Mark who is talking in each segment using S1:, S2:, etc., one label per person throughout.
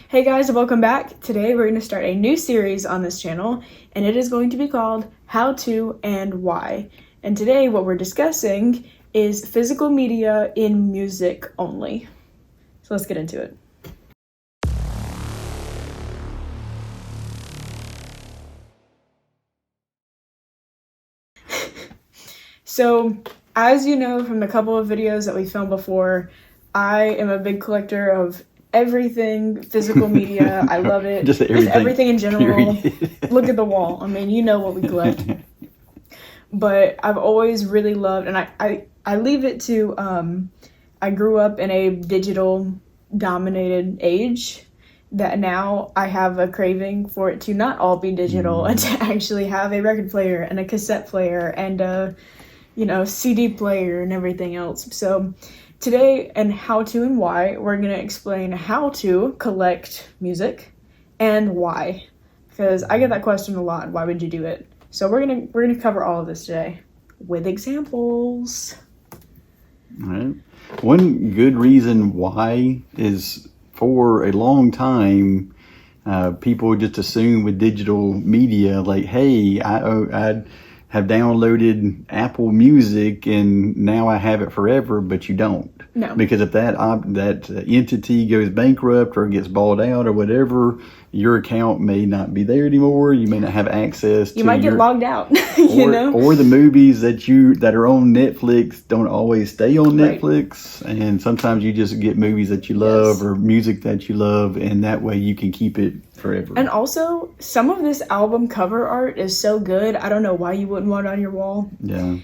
S1: Hey guys, welcome back. Today we're going to start a new series on this channel, and it is going to be called How To and Why. And today what we're discussing is physical media in music only. So let's get into it. So, as you know from the couple of videos that we filmed before, I am a big collector of everything physical media. I love it.
S2: Just
S1: everything in general. Look at the wall. I mean, you know what we collect. But I've always really loved, and I leave it to, I grew up in a digital dominated age that now I have a craving for it to not all be digital and to actually have a record player and a cassette player and a, CD player and everything else. So today and How To and Why, we're going to explain how to collect music and why. Because I get that question a lot, why would you do it? So we're gonna cover all of this today with examples.
S2: All right. One good reason why is for a long time, people just assume with digital media, like, hey, I have downloaded Apple Music and now I have it forever, but you don't.
S1: No.
S2: Because if that entity goes bankrupt or gets bought out or whatever, your account may not be there anymore. You may not have access to
S1: You might get logged out,
S2: Or the movies that are on Netflix don't always stay on Netflix. Right. And sometimes you just get movies that you love or music that you love, and that way you can keep it forever.
S1: And also, some of this album cover art is so good. I don't know why you wouldn't want it on your wall.
S2: Yeah.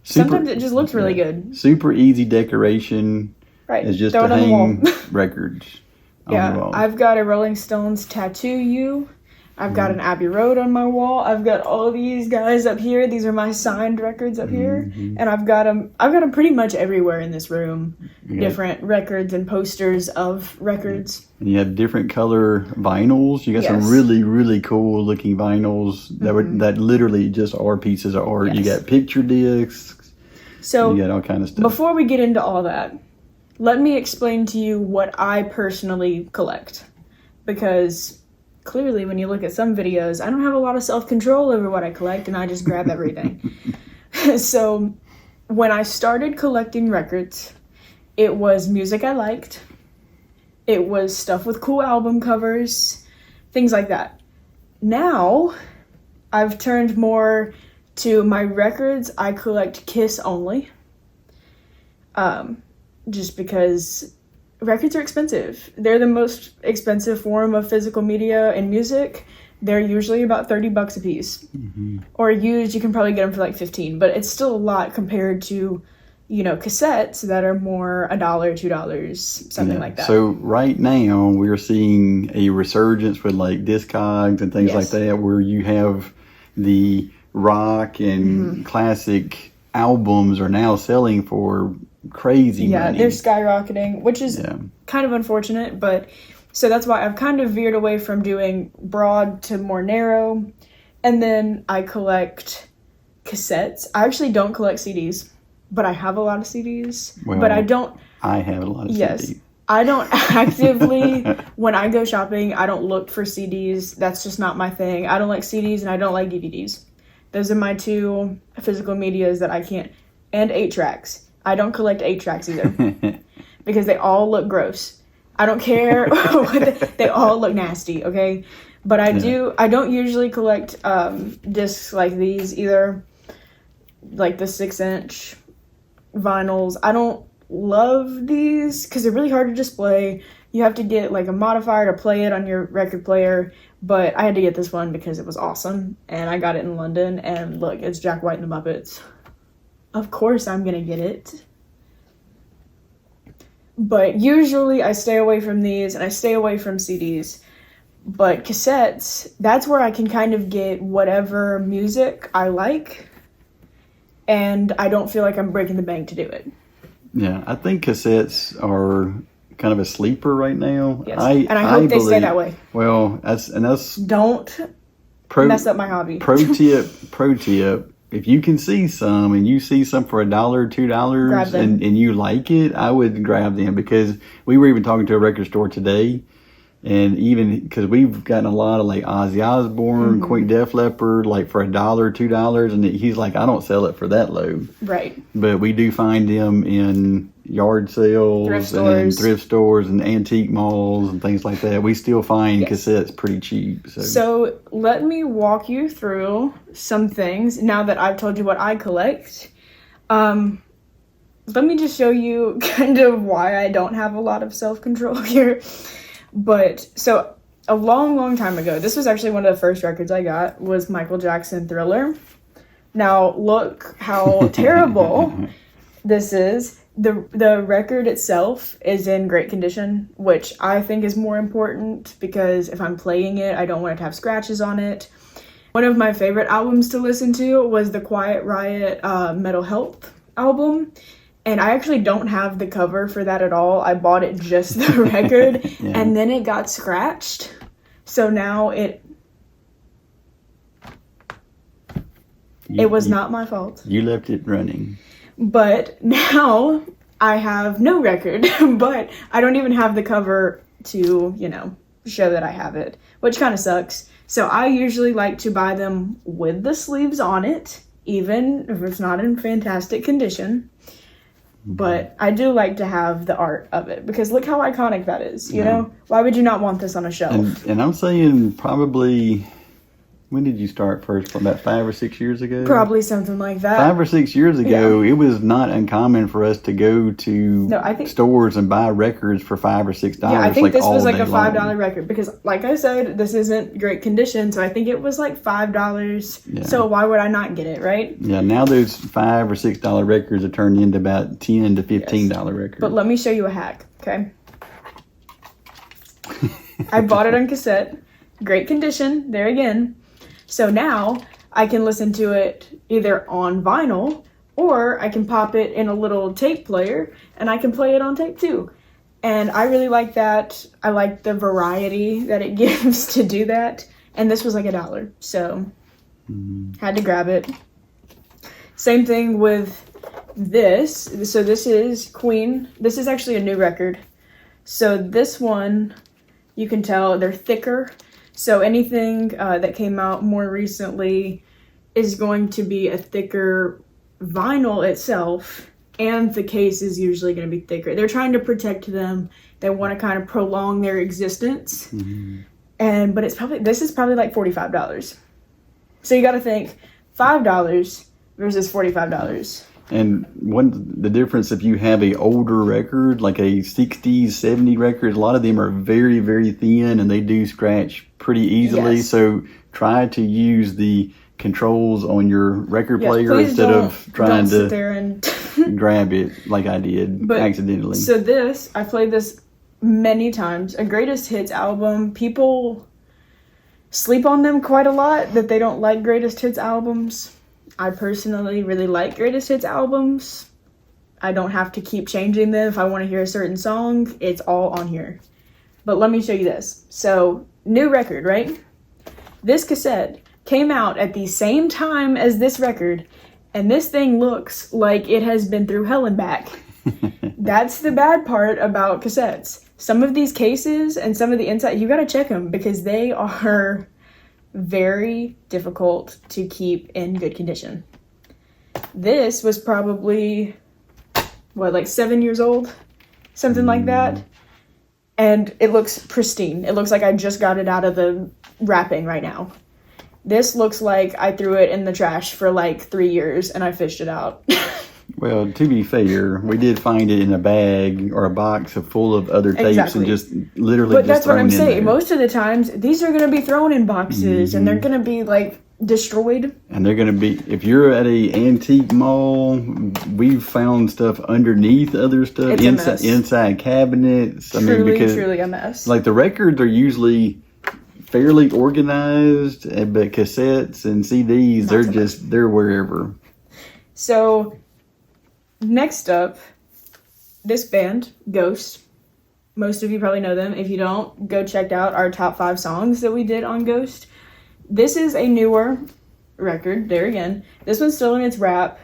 S1: Sometimes it just looks really good.
S2: Super easy decoration.
S1: Right.
S2: Is just
S1: Throw
S2: to
S1: it on
S2: hang
S1: the wall.
S2: records.
S1: Yeah, I've got a Rolling Stones Tattoo You. I've got an Abbey Road on my wall. I've got all these guys up here. These are my signed records up here, and I've got them pretty much everywhere in this room. Different records and posters of records.
S2: And you have different color vinyls. You got some really, really cool looking vinyls that literally just are pieces of art. Yes. You got picture discs.
S1: So
S2: you got all kind of stuff.
S1: Before we get into all that, let me explain to you what I personally collect, because clearly when you look at some videos, I don't have a lot of self-control over what I collect, and I just grab everything. So when I started collecting records, it was music I liked. It was stuff with cool album covers, things like that. Now, I've turned more to my records. I collect Kiss only. Just because records are expensive. They're the most expensive form of physical media and music. They're usually about $30 a piece. Or used, you can probably get them for like $15, but it's still a lot compared to, cassettes that are more $1, $2, something like that.
S2: So right now we're seeing a resurgence with like Discogs and things like that, where you have the rock and classic albums are now selling for crazy money.
S1: Yeah, they're skyrocketing, which is kind of unfortunate, but so that's why I've kind of veered away from doing broad to more narrow. And then I collect cassettes. I actually don't collect CDs, but I have a lot of CDs.
S2: Well,
S1: but I
S2: have a lot of CDs.
S1: I don't actively, when I go shopping, I don't look for CDs. That's just not my thing. I don't like CDs and I don't like DVDs. Those are my two physical medias that I can't. And 8-tracks. I don't collect 8-tracks either because they all look gross. I don't care. They all look nasty, okay? But I don't usually collect discs like these either, like the 6-inch vinyls. I don't love these because they're really hard to display. You have to get like a modifier to play it on your record player, but I had to get this one because it was awesome, and I got it in London, and look, it's Jack White and the Muppets. Of course I'm gonna get it. But usually I stay away from these, and I stay away from CDs. But cassettes, that's where I can kind of get whatever music I like, and I don't feel like I'm breaking the bank to do it.
S2: Yeah, I think cassettes are kind of a sleeper right now.
S1: Yes, I hope they stay that way.
S2: Well, that's don't
S1: mess up my hobby.
S2: Pro tip. If you can see some and you see some for $1, $2 and you like it, I would grab them, because we were even talking to a record store today And even because we've gotten a lot of like Ozzy Osbourne, Quick Def Leppard, like for $1, $2, and he's like, I don't sell it for that low.
S1: Right.
S2: But we do find them in yard sales, and thrift stores, and antique malls and things like that. We still find cassettes pretty cheap.
S1: So let me walk you through some things now that I've told you what I collect. Let me just show you kind of why I don't have a lot of self-control here. But so a long time ago, this was actually one of the first records I got, was Michael Jackson Thriller. Now look how terrible this is. The record itself is in great condition, which I think is more important because if I'm playing it, I don't want it to have scratches on it. One of my favorite albums to listen to was the Quiet Riot Mental Health album. And I actually don't have the cover for that at all. I bought it just the record, and then it got scratched. So now it was not my fault.
S2: You left it running.
S1: But now I have no record, but I don't even have the cover to, show that I have it, which kind of sucks. So I usually like to buy them with the sleeves on it, even if it's not in fantastic condition. But I do like to have the art of it because look how iconic that is, you know? Why would you not want this on a shelf?
S2: And I'm saying probably, when did you start first? About 5 or 6 years ago?
S1: Probably something like that.
S2: 5 or 6 years ago, it was not uncommon for us to go to stores and buy records for $5 or $6.
S1: Yeah, I think this was like a $5 record because, like I said, this isn't great condition, so I think it was like $5. Yeah. So why would I not get it, right?
S2: Yeah, now those $5 or $6 records are turned into about $10 to $15 records.
S1: But let me show you a hack, okay? I bought it on cassette, great condition, there again. So now I can listen to it either on vinyl or I can pop it in a little tape player and I can play it on tape too. And I really like that. I like the variety that it gives to do that. And this was like $1. So had to grab it. Same thing with this. So this is Queen. This is actually a new record. So this one, you can tell they're thicker. So anything that came out more recently is going to be a thicker vinyl itself, and the case is usually going to be thicker. They're trying to protect them. They want to kind of prolong their existence. But this is probably like $45. So you got to think $5 versus $45.
S2: And the difference if you have a older record, like a 60s, 70s record, a lot of them are very, very thin and they do scratch pretty easily. Yes. So try to use the controls on your record player instead of trying to there and grab it like I did accidentally.
S1: So I played this many times. A greatest hits album, people sleep on them quite a lot, that they don't like greatest hits albums. I personally really like greatest hits albums. I don't have to keep changing them. If I want to hear a certain song, it's all on here. But let me show you this. So, new record, right? This cassette came out at the same time as this record, and this thing looks like it has been through hell and back. That's the bad part about cassettes. Some of these cases and some of the inside, you gotta check them because they are very difficult to keep in good condition. This was probably, like 7 years old? Something like that. And it looks pristine. It looks like I just got it out of the wrapping right now. This looks like I threw it in the trash for like 3 years and I fished it out.
S2: Well, to be fair, we did find it in a bag or a box full of other tapes and just literally
S1: But that's what I'm saying.
S2: There.
S1: Most of the times, these are going to be thrown in boxes and they're going to be like destroyed.
S2: And they're going to be, if you're at a antique mall, we've found stuff underneath other stuff, inside cabinets.
S1: Truly a mess.
S2: Like the records are usually fairly organized, but cassettes and CDs, they're wherever.
S1: So, next up, this band, Ghost. Most of you probably know them. If you don't, go check out our top 5 songs that we did on Ghost. This is a newer record, there again. This one's still in its wrap.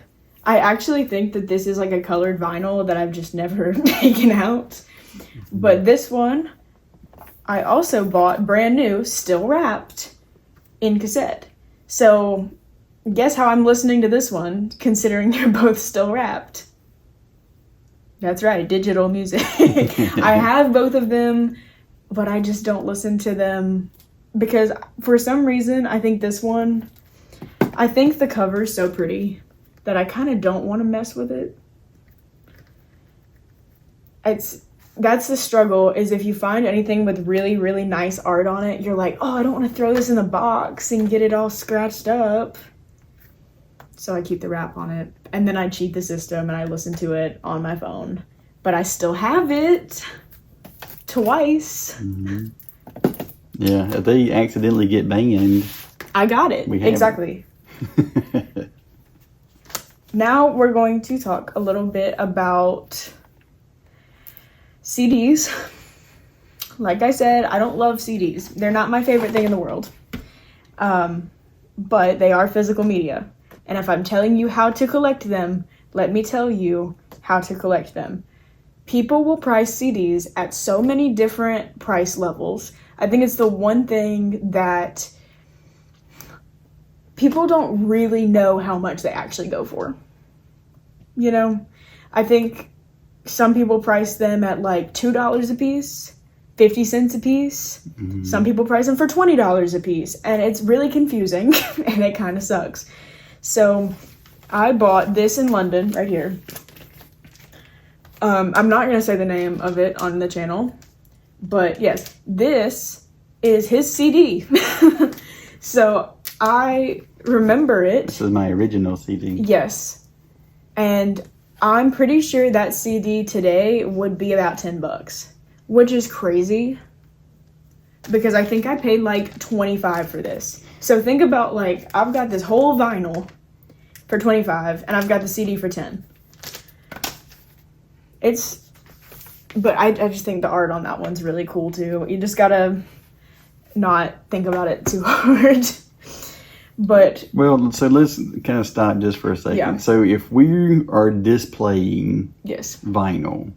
S1: I actually think that this is like a colored vinyl that I've just never taken out. But this one, I also bought brand new, still wrapped, in cassette. So guess how I'm listening to this one, considering they're both still wrapped. That's right, digital music. I have both of them, but I just don't listen to them because for some reason, I think this one, I think the cover's so pretty that I kind of don't want to mess with it. That's the struggle, is if you find anything with really, really nice art on it, you're like, oh, I don't want to throw this in the box and get it all scratched up. So I keep the wrap on it. And then I cheat the system and I listen to it on my phone. But I still have it twice.
S2: Mm-hmm. Yeah, if they accidentally get banned,
S1: I got it. Exactly. Now we're going to talk a little bit about CDs. Like I said, I don't love CDs. They're not my favorite thing in the world. But they are physical media. And if I'm telling you how to collect them, let me tell you how to collect them. People will price CDs at so many different price levels. I think it's the one thing that people don't really know how much they actually go for. You know, I think some people price them at like $2 a piece, 50 cents a piece. Mm-hmm. Some people price them for $20 a piece, and it's really confusing and it kind of sucks. So I bought this in London right here. I'm not going to say the name of it on the channel, but yes, this is his CD. So I remember it.
S2: This is my original CD.
S1: Yes. And I'm pretty sure that CD today would be about $10, which is crazy because I think I paid like $25 for this. So think about, like, I've got this whole vinyl for $25 and I've got the CD for $10. But I just think the art on that one's really cool too. You just gotta not think about it too hard. But
S2: well, so let's kind of stop just for a second. Yeah. So if we are displaying vinyl,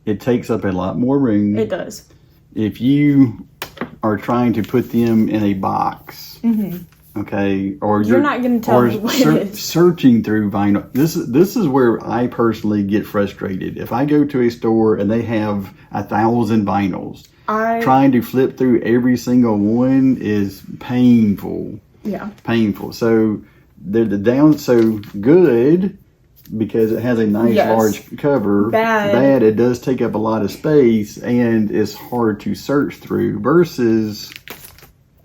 S2: it takes up a lot more room.
S1: It does.
S2: If you are trying to put them in a box, okay, or
S1: you're not going to tell me what it is.
S2: Searching through vinyl. This is where I personally get frustrated. If I go to a store and they have 1,000 vinyls, trying to flip through every single one is painful.
S1: Yeah.
S2: Painful. So they're the down so good because it has a nice large cover. Bad. It does take up a lot of space and it's hard to search through versus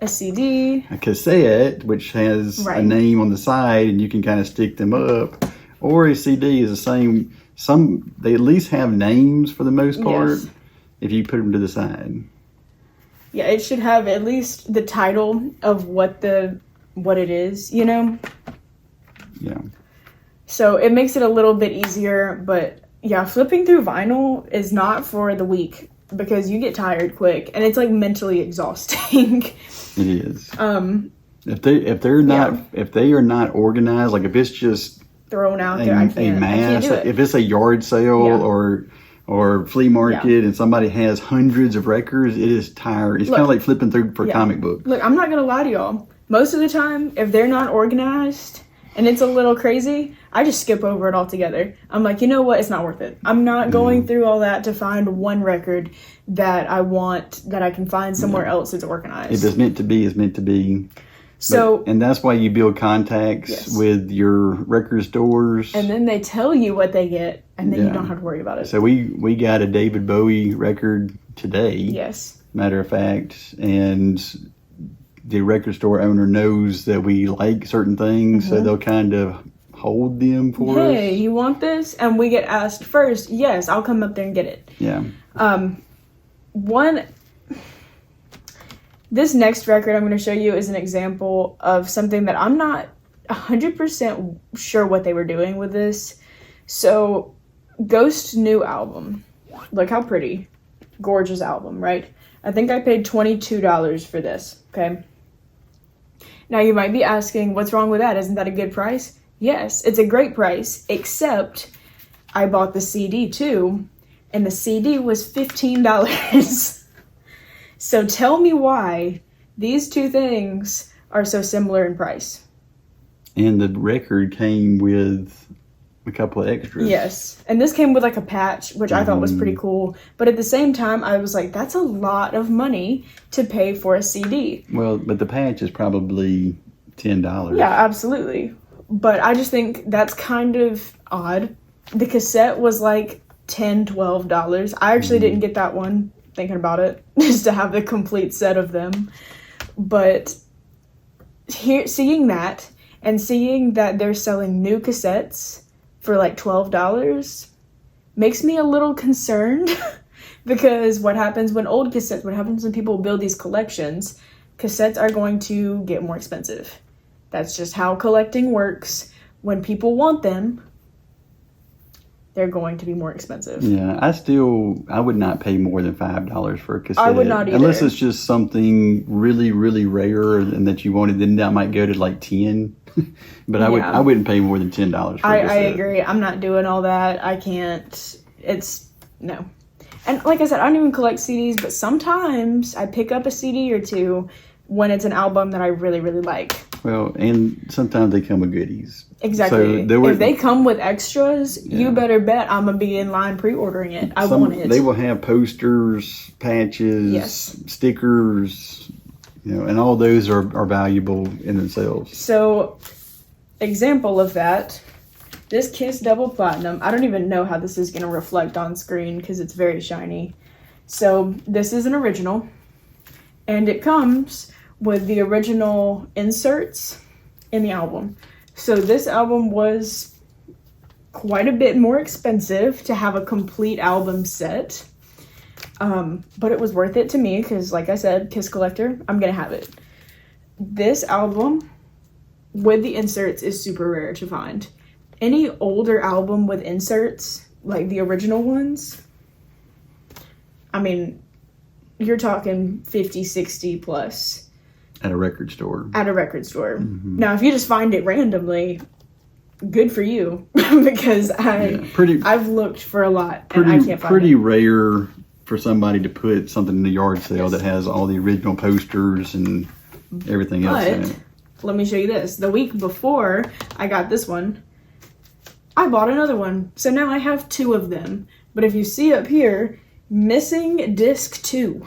S1: a CD,
S2: a cassette, which has a name on the side and you can kind of stick them up. Or a CD is the same. They at least have names for the most part if you put them to the side.
S1: Yeah, it should have at least the title of what it is, you know?
S2: Yeah.
S1: So it makes it a little bit easier, but yeah, flipping through vinyl is not for the weak because you get tired quick and it's like mentally exhausting.
S2: It is. If they are not organized, like if it's just
S1: thrown out there, I can't do it.
S2: If it's a yard sale or flea market and somebody has hundreds of records, it is tired. It's kind of like flipping through for comic books.
S1: Look, I'm not gonna lie to y'all. Most of the time, if they're not organized and it's a little crazy, I just skip over it altogether. I'm like, you know what? It's not worth it. I'm not going through all that to find one record that I want, that I can find somewhere else that's organized.
S2: If it's meant to be, it's meant to be. And that's why you build contacts with your record stores.
S1: And then they tell you what they get, and then you don't have to worry about it.
S2: So we got a David Bowie record today.
S1: Yes.
S2: Matter of fact, and the record store owner knows that we like certain things, so they'll kind of hold them for us.
S1: Hey, you want this? And we get asked first. Yes, I'll come up there and get it.
S2: Yeah.
S1: This next record I'm going to show you is an example of something that I'm not 100% sure what they were doing with this. So, Ghost's new album. Look how pretty. Gorgeous album, right? I think I paid $22 for this, okay? Now, you might be asking, what's wrong with that? Isn't that a good price? Yes, it's a great price, except I bought the CD too, and the CD was $15. So tell me why these two things are so similar in price.
S2: And the record came with a couple of extras.
S1: Yes. And this came with like a patch, which I thought was pretty cool. But at the same time, I was like, that's a lot of money to pay for a CD.
S2: Well, but the patch is probably $10.
S1: Yeah, absolutely. But I just think that's kind of odd. The cassette was like $10, $12. I actually didn't get that one, thinking about it, just to have the complete set of them. But seeing that, and seeing that they're selling new cassettes for like $12 makes me a little concerned. Because what happens when people build these collections, cassettes are going to get more expensive. That's just how collecting works. When people want them, they're going to be more expensive.
S2: Yeah, I would not pay more than $5 for a cassette.
S1: I would not either.
S2: Unless it's just something really, really rare and that you wanted, then that might go to like 10. But I wouldn't pay more than $10 for a cassette.
S1: I agree. I'm not doing all that. I can't. No. And like I said, I don't even collect CDs, but sometimes I pick up a CD or two when it's an album that I really, really like.
S2: Well, and sometimes they come with goodies.
S1: Exactly. So if they come with extras, you better bet I'm going to be in line pre-ordering it. I want it.
S2: They will have posters, patches, stickers, and all those are valuable in themselves.
S1: So, example of that, this Kiss Double Platinum, I don't even know how this is going to reflect on screen because it's very shiny. So, this is an original, and it comes with the original inserts in the album. So this album was quite a bit more expensive to have a complete album set. But it was worth it to me because, like I said, Kiss collector, I'm going to have it. This album with the inserts is super rare to find. Any older album with inserts, like the original ones, I mean, you're talking 50, 60 plus.
S2: At a record store.
S1: Mm-hmm. Now, if you just find it randomly, good for you. Because I've looked for a lot and I can't find it.
S2: Pretty rare for somebody to put something in the yard sale that has all the original posters and everything else in it.
S1: Let me show you this. The week before I got this one, I bought another one. So now I have two of them. But if you see up here, missing disc 2.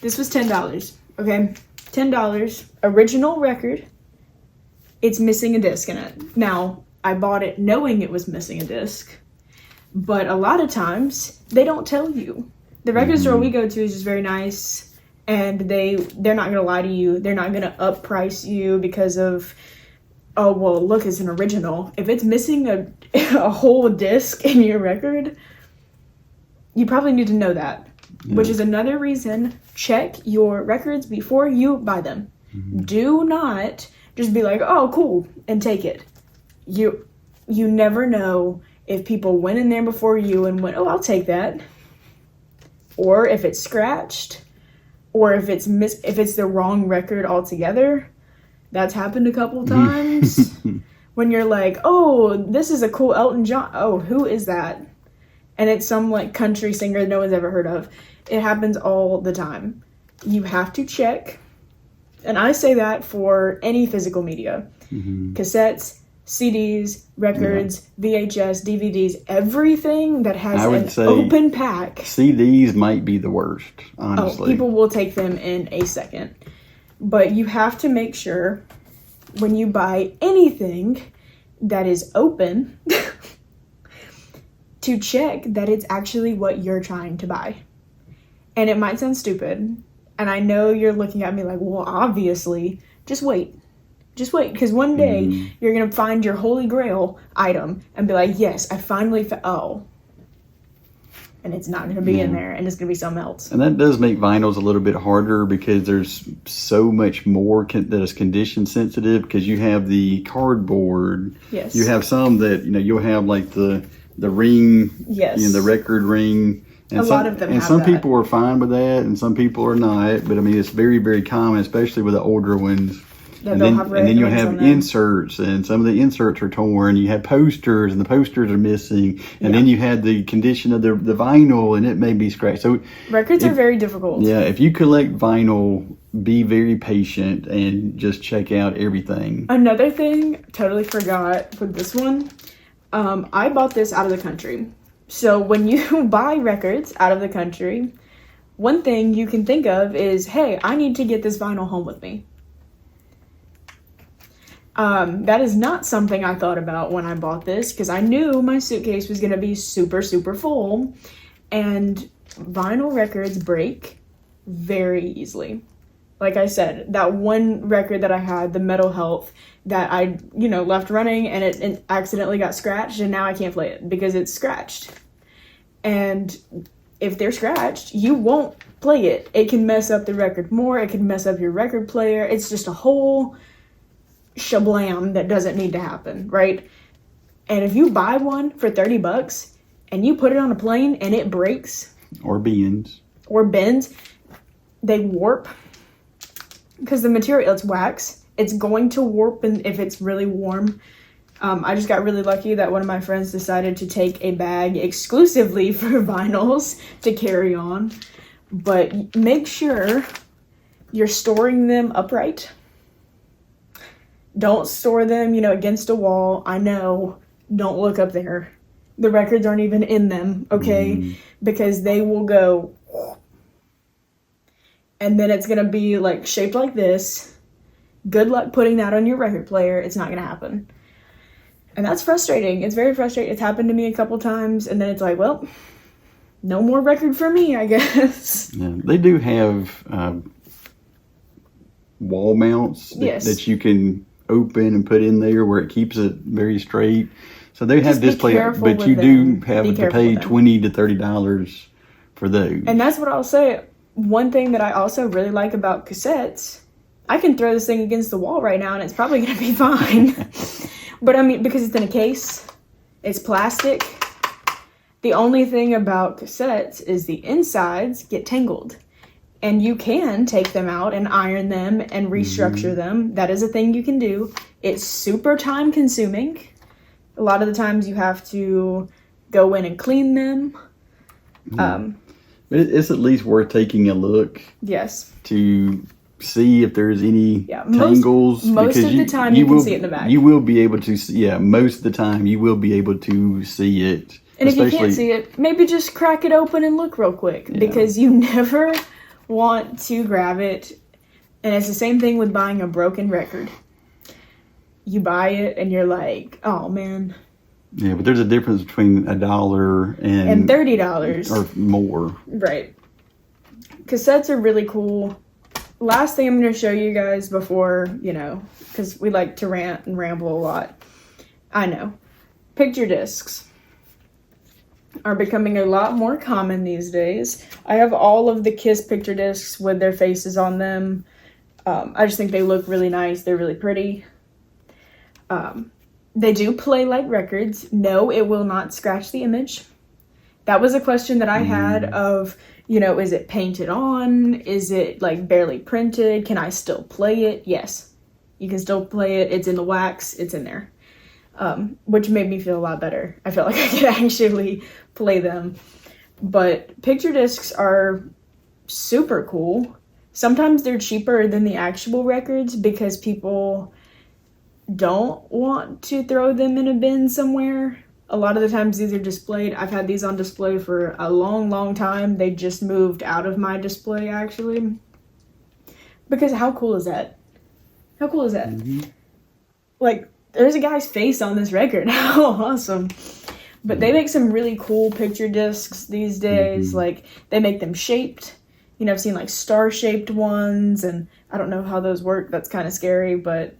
S1: This was $10, okay? $10, original record. It's missing a disc in it. Now, I bought it knowing it was missing a disc, but a lot of times, they don't tell you. The record store we go to is just very nice, and they're not going to lie to you. They're not going to up price you because of, oh, well, look, it's an original. If it's missing a whole disc in your record, you probably need to know that. Yeah. Which is another reason, check your records before you buy them. Mm-hmm. Do not just be like, oh, cool, and take it. You never know if people went in there before you and went, oh, I'll take that. Or if it's scratched, or if it's the wrong record altogether. That's happened a couple times. When you're like, oh, this is a cool Elton John. Oh, who is that? And it's some like country singer no one's ever heard of. It happens all the time. You have to check. And I say that for any physical media. Mm-hmm. Cassettes, CDs, records, VHS, DVDs, everything that has an open pack.
S2: CDs might be the worst, honestly.
S1: Oh, people will take them in a second. But you have to make sure when you buy anything that is open to check that it's actually what you're trying to buy. And it might sound stupid, and I know you're looking at me like, well, obviously, just wait. Just wait, because one day you're going to find your holy grail item and be like, yes, I finally found, and it's not going to be in there, and it's going to be something else.
S2: And that does make vinyls a little bit harder because there's so much more that is condition sensitive because you have the cardboard.
S1: Yes.
S2: You have some that, you'll have like the ring, the record ring. And
S1: a lot of them have
S2: and some
S1: that.
S2: people are fine with that, and some people are not. But I mean, it's very, very common, especially with the older ones.
S1: that they'll have red
S2: and then you'll
S1: rings
S2: have
S1: on them.
S2: inserts, and some of the inserts are torn. You have posters, and the posters are missing. And then you had the condition of the vinyl, and it may be scratched. So
S1: records are very difficult.
S2: Yeah, if you collect vinyl, be very patient and just check out everything.
S1: Another thing, totally forgot with this one. I bought this out of the country. So when you buy records out of the country, one thing you can think of is, hey, I need to get this vinyl home with me. That is not something I thought about when I bought this, because I knew my suitcase was going to be super, super full, and vinyl records break very easily. Like I said, that one record that I had, the Metal Health, that I, left running and it accidentally got scratched, and now I can't play it because it's scratched. And if they're scratched, you won't play it. It can mess up the record more. It can mess up your record player. It's just a whole shablam that doesn't need to happen, right? And if you buy one for $30 and you put it on a plane and it breaks
S2: or bends,
S1: they warp because the material, it's wax. It's going to warp, and if it's really warm. I just got really lucky that one of my friends decided to take a bag exclusively for vinyls to carry on. But make sure you're storing them upright. Don't store them, against a wall. I know. Don't look up there. The records aren't even in them, okay? Because they will go. And then it's going to be shaped like this. Good luck putting that on your record player. It's not going to happen. And that's frustrating. It's very frustrating. It's happened to me a couple times. And then it's like, well, no more record for me, I guess.
S2: Yeah, they do have wall mounts that you can open and put in there where it keeps it very straight. So they have display, but you do have to pay $20 to $30 for those.
S1: And that's what I'll say. One thing that I also really like about cassettes, I can throw this thing against the wall right now and it's probably going to be fine. But because it's in a case, it's plastic. The only thing about cassettes is the insides get tangled. And you can take them out and iron them and restructure them. That is a thing you can do. It's super time consuming. A lot of the times you have to go in and clean them.
S2: It's at least worth taking a look.
S1: Yes.
S2: To see if there's any tangles.
S1: Most of the time you can see it in the back.
S2: You will be able to see, most of the time you will be able to see it.
S1: And if you can't see it, maybe just crack it open and look real quick. Because you never want to grab it. And it's the same thing with buying a broken record. You buy it and you're like, oh man.
S2: Yeah, but there's a difference between $1
S1: and $30
S2: or more.
S1: Right. Cassettes are really cool. Last thing I'm going to show you guys before, because we like to rant and ramble a lot. I know. Picture discs are becoming a lot more common these days. I have all of the Kiss picture discs with their faces on them. I just think they look really nice. They're really pretty. They do play like records. No, it will not scratch the image. That was a question that I had of, is it painted on? Is it barely printed? Can I still play it? Yes, you can still play it. It's in the wax. It's in there. Which made me feel a lot better. I felt like I could actually play them. But picture discs are super cool. Sometimes they're cheaper than the actual records because people don't want to throw them in a bin somewhere. A lot of the times these are displayed. I've had these on display for a long, long time. They just moved out of my display, actually. Because how cool is that? How cool is that? There's a guy's face on this record. How awesome. But they make some really cool picture discs these days. They make them shaped. I've seen star-shaped ones, and I don't know how those work. That's kind of scary, but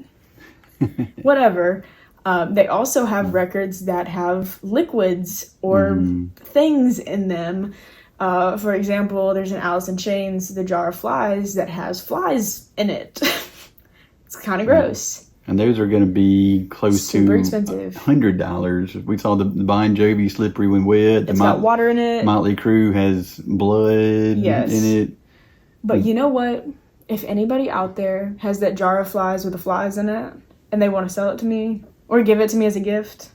S1: whatever. They also have records that have liquids or things in them. For example, there's an Alice in Chains, The Jar of Flies, that has flies in it. It's kind of gross.
S2: And those are going to be close
S1: super
S2: to
S1: expensive.
S2: $100. We saw the Bon Jovi Slippery When Wet.
S1: It's got water in it.
S2: Motley Crue has blood in it.
S1: But you know what? if anybody out there has that jar of flies with the flies in it and they want to sell it to me or give it to me as a gift,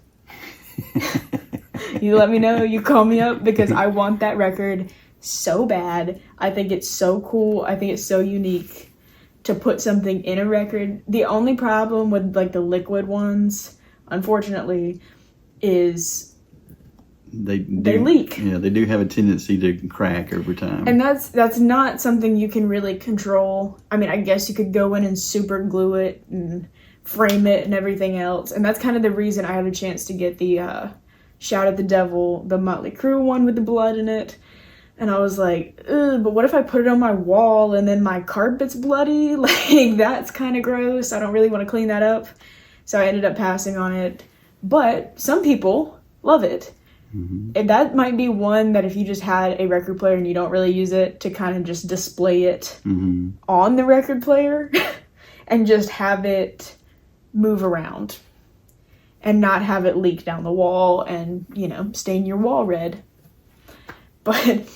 S1: you let me know. You call me up because I want that record so bad. I think it's so cool. I think it's so unique to put something in a record. The only problem with like the liquid ones, unfortunately, is they leak.
S2: Yeah, they do have a tendency to crack over time.
S1: And that's not something you can really control. I mean, I guess you could go in and super glue it and frame it and everything else. And that's kind of the reason I had a chance to get the Shout at the Devil, the Motley Crue one with the blood in it. And I was like, ugh, but what if I put it on my wall and then my carpet's bloody? Like, that's kind of gross. I don't really want to clean that up. So I ended up passing on it. But some people love it. Mm-hmm. And that might be one that if you just had a record player and you don't really use it, to kind of just display it on the record player and just have it move around and not have it leak down the wall and, stain your wall red. But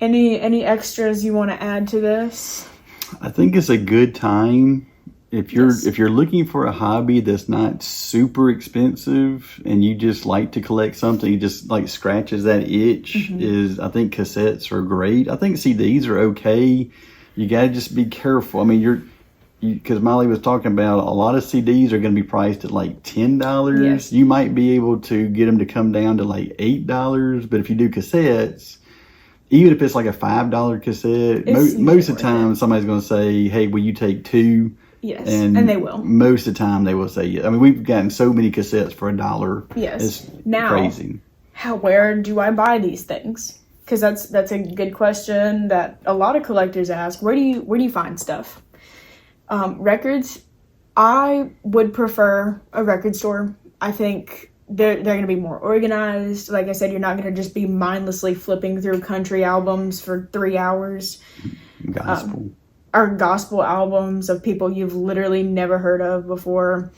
S1: any extras you want to add to this?
S2: I think it's a good time if you're looking for a hobby that's not super expensive and you just like to collect something, just like scratches that itch. I think cassettes are great. I think CDs are okay. You got to just be careful. I mean, because Mollie was talking about a lot of CDs are going to be priced at like $10.
S1: Yes.
S2: You might be able to get them to come down to like $8. But if you do cassettes, even if it's like a $5 cassette, most of the time somebody's going to say, hey, will you take 2?
S1: Yes, and they will.
S2: Most of the time they will say yes. I mean, we've gotten so many cassettes for $1.
S1: Yes.
S2: It's
S1: crazy. Where do I buy these things? Because that's a good question that a lot of collectors ask. Where do you find stuff? Records, I would prefer a record store. I think they're going to be more organized. Like I said, you're not going to just be mindlessly flipping through country albums for 3 hours. Gospel albums of people you've literally never heard of before.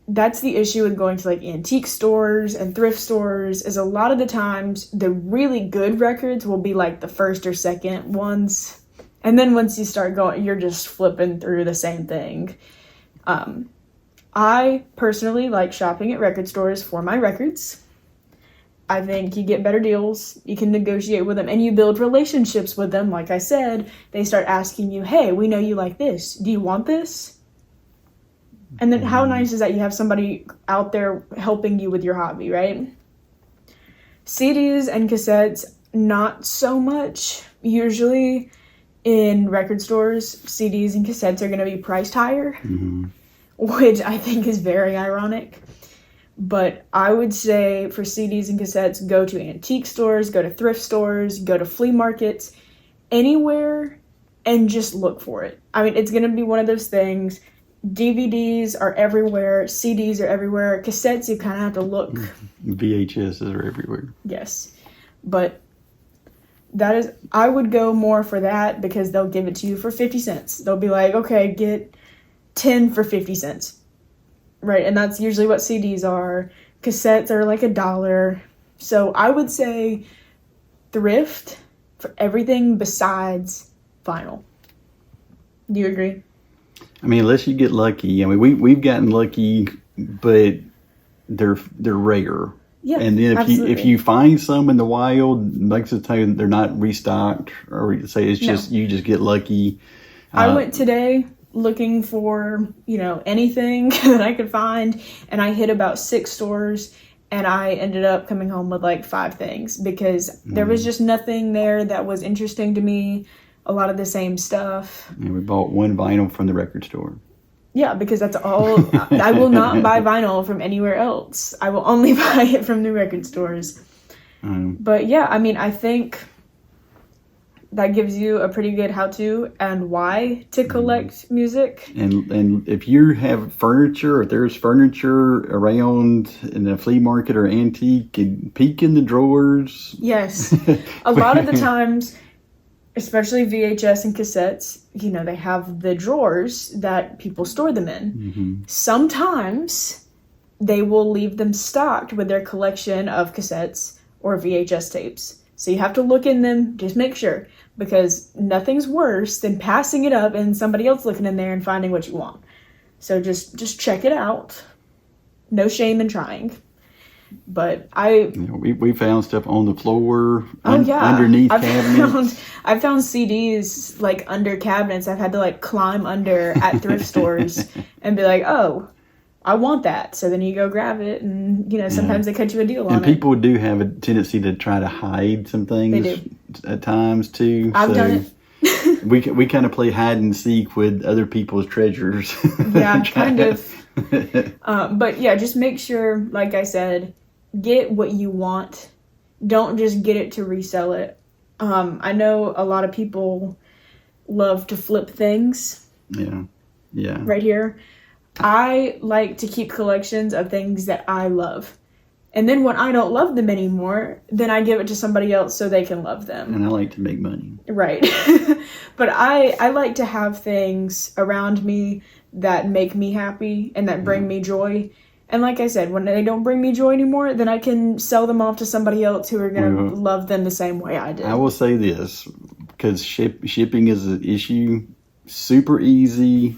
S1: That's the issue with going to like antique stores and thrift stores, is a lot of the times the really good records will be like the first or second ones. And then once you start going, you're just flipping through the same thing. I personally like shopping at record stores for my records. I think you get better deals, you can negotiate with them, and you build relationships with them. Like I said, they start asking you, hey, we know you like this. Do you want this? And then how nice is that you have somebody out there helping you with your hobby, right? CDs and cassettes, not so much. Usually in record stores, CDs and cassettes are going to be priced higher, which I think is very ironic. But I would say for CDs and cassettes, go to antique stores, go to thrift stores, go to flea markets, anywhere, and just look for it. I mean, it's going to be one of those things. DVDs are everywhere. CDs are everywhere. Cassettes, you kind of have to look.
S2: VHSs are everywhere.
S1: Yes. But I would go more for that because they'll give it to you for 50 cents. They'll be like, okay, get 10 for 50 cents. Right, and that's usually what CDs are. Cassettes are like $1. So I would say thrift for everything besides vinyl. Do you agree?
S2: I mean, unless you get lucky. I mean, we've gotten lucky, but they're rare.
S1: Yeah,
S2: and then
S1: absolutely.
S2: if you find some in the wild, most of the time they're not restocked, or say it's just you just get lucky.
S1: I went today looking for, anything that I could find, and I hit about 6 stores, and I ended up coming home with like 5 things because there was just nothing there that was interesting to me. A lot of the same stuff. And
S2: we bought 1 vinyl from the record store.
S1: Yeah, because that's all. I will not buy vinyl from anywhere else. I will only buy it from the record stores. But yeah, I mean, I think that gives you a pretty good how-to and why to collect music.
S2: And if you have furniture, if there's furniture around in a flea market or antique, and peek in the drawers.
S1: Yes. A lot of the times, especially VHS and cassettes, they have the drawers that people store them in. Sometimes they will leave them stocked with their collection of cassettes or VHS tapes. So you have to look in them, just make sure, because nothing's worse than passing it up and somebody else looking in there and finding what you want. So just check it out. No shame in trying. But
S2: we found stuff on the floor,
S1: underneath
S2: cabinets.
S1: I found CDs like under cabinets. I've had to like climb under at thrift stores and be like, oh, I want that. So then you go grab it, and sometimes they cut you a deal on it.
S2: And people do have a tendency to try to hide some things
S1: They do.
S2: At times too.
S1: I've done it.
S2: we kind of play hide and seek with other people's treasures.
S1: Yeah, kind of. But yeah, just make sure, like I said, get what you want. Don't just get it to resell it. I know a lot of people love to flip things.
S2: Yeah.
S1: Right here. I like to keep collections of things that I love. And then when I don't love them anymore, then I give it to somebody else so they can love them.
S2: And I like to make money.
S1: Right. But I like to have things around me that make me happy and that bring me joy. And like I said, when they don't bring me joy anymore, then I can sell them off to somebody else who are going to love them the same way I did.
S2: I will say this, because shipping is an issue. Super easy.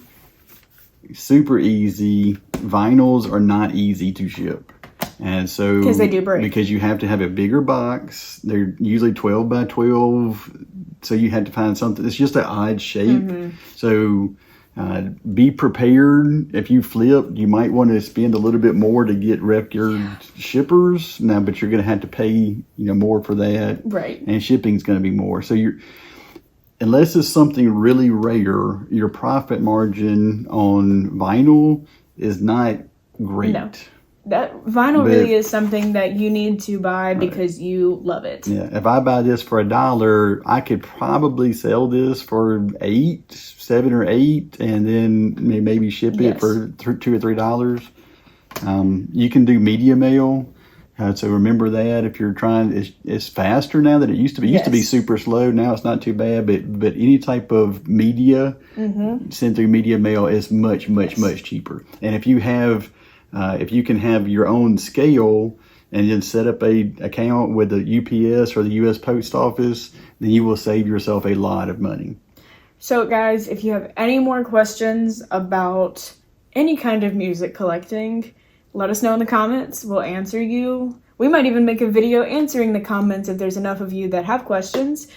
S2: Vinyls are not easy to ship. And so,
S1: because they do break.
S2: Because you have to have a bigger box. They're usually 12 by 12. So you had to find something. It's just an odd shape.
S1: Mm-hmm.
S2: So be prepared. If you flip, you might want to spend a little bit more to get record shippers. Now, but you're going to have to pay more for that.
S1: Right.
S2: And shipping's going to be more. So unless it's something really rare, your profit margin on vinyl is not great.
S1: No. That vinyl really is something that you need to buy because you love it.
S2: Yeah. If I buy this for $1, I could probably sell this for 7 or 8, and then maybe ship it for $2 or $3. You can do media mail. So remember that if you're trying, it's faster now than it used to be. It used to be super slow. Now it's not too bad. But any type of media sent through media mail is much cheaper. And if you can have your own scale and then set up a account with the UPS or the U.S. Post Office, then you will save yourself a lot of money.
S1: So guys, if you have any more questions about any kind of music collecting, let us know in the comments. We'll answer you. We might even make a video answering the comments if there's enough of you that have questions.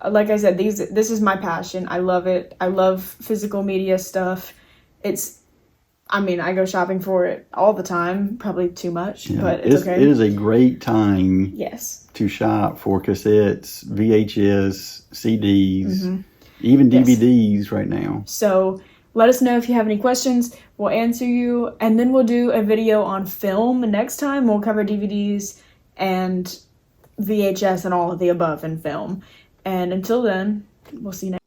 S1: Like I said, this is my passion. I love it. I love physical media stuff. I go shopping for it all the time, probably too much, but it's okay.
S2: It is a great time to shop for cassettes, VHS, CDs, even DVDs right now. So
S1: let us know if you have any questions. We'll answer you, and then we'll do a video on film next time. We'll cover DVDs and VHS and all of the above in film. And until then, we'll see you next time.